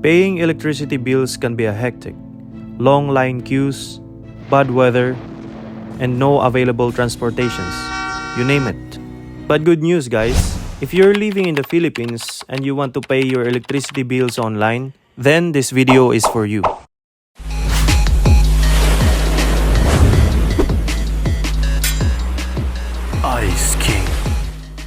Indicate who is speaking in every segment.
Speaker 1: Paying electricity bills can be a hectic. Long line queues, bad weather, and no available transportations. You name it. But good news guys, if you're living in the Philippines and you want to pay your electricity bills online, then this video is for you. Ice King.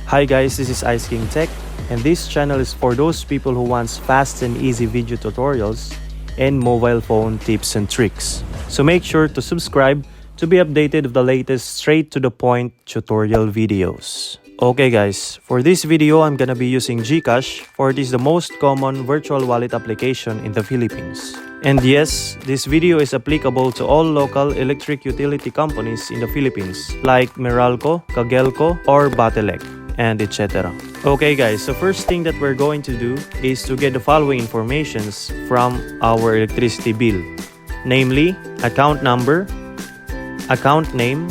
Speaker 1: Hi guys, this is Ice King Tech, and this channel is for those people who wants fast and easy video tutorials and mobile phone tips and tricks. So make sure to subscribe to be updated of the latest straight to the point tutorial videos. Okay guys, for this video I'm gonna be using Gcash, for it is the most common virtual wallet application in the Philippines. And yes, this video is applicable to all local electric utility companies in the Philippines like Meralco, Cagelco, or Batelec, and etc. Okay guys, so first thing that we're going to do is to get the following informations from our electricity bill. Namely, account number, account name,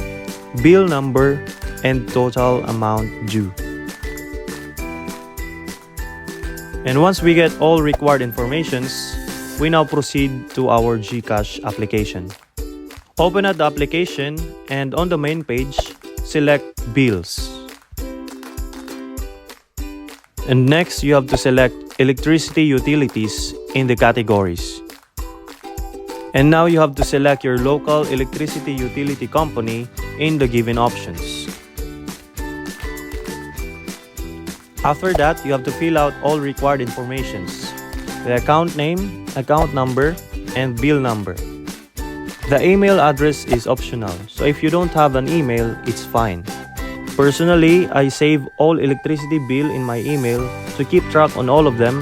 Speaker 1: bill number, and total amount due. And once we get all required informations, we now proceed to our Gcash application. Open up the application and on the main page, select Bills. And next, you have to select Electricity Utilities in the categories. And now you have to select your local electricity utility company in the given options. After that, you have to fill out all required informations: the account name, account number, and bill number. The email address is optional, so if you don't have an email, it's fine. Personally, I save all electricity bill in my email to keep track on all of them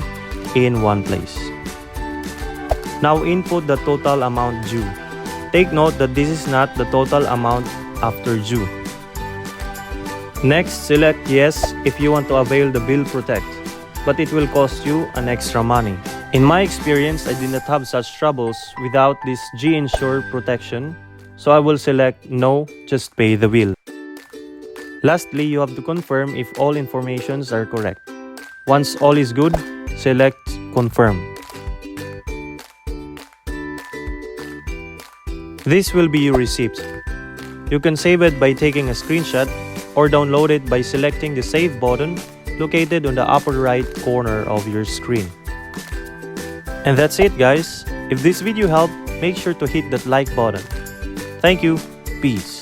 Speaker 1: in one place. Now input the total amount due. Take note that this is not the total amount after due. Next, select yes if you want to avail the Bill Protect, but it will cost you an extra money. In my experience, I did not have such troubles without this G-Insure protection, so I will select no, just pay the bill. Lastly, you have to confirm if all informations are correct. Once all is good, select confirm. This will be your receipt. You can save it by taking a screenshot or download it by selecting the Save button located on the upper right corner of your screen. And that's it guys. If this video helped, make sure to hit that like button. Thank you. Peace.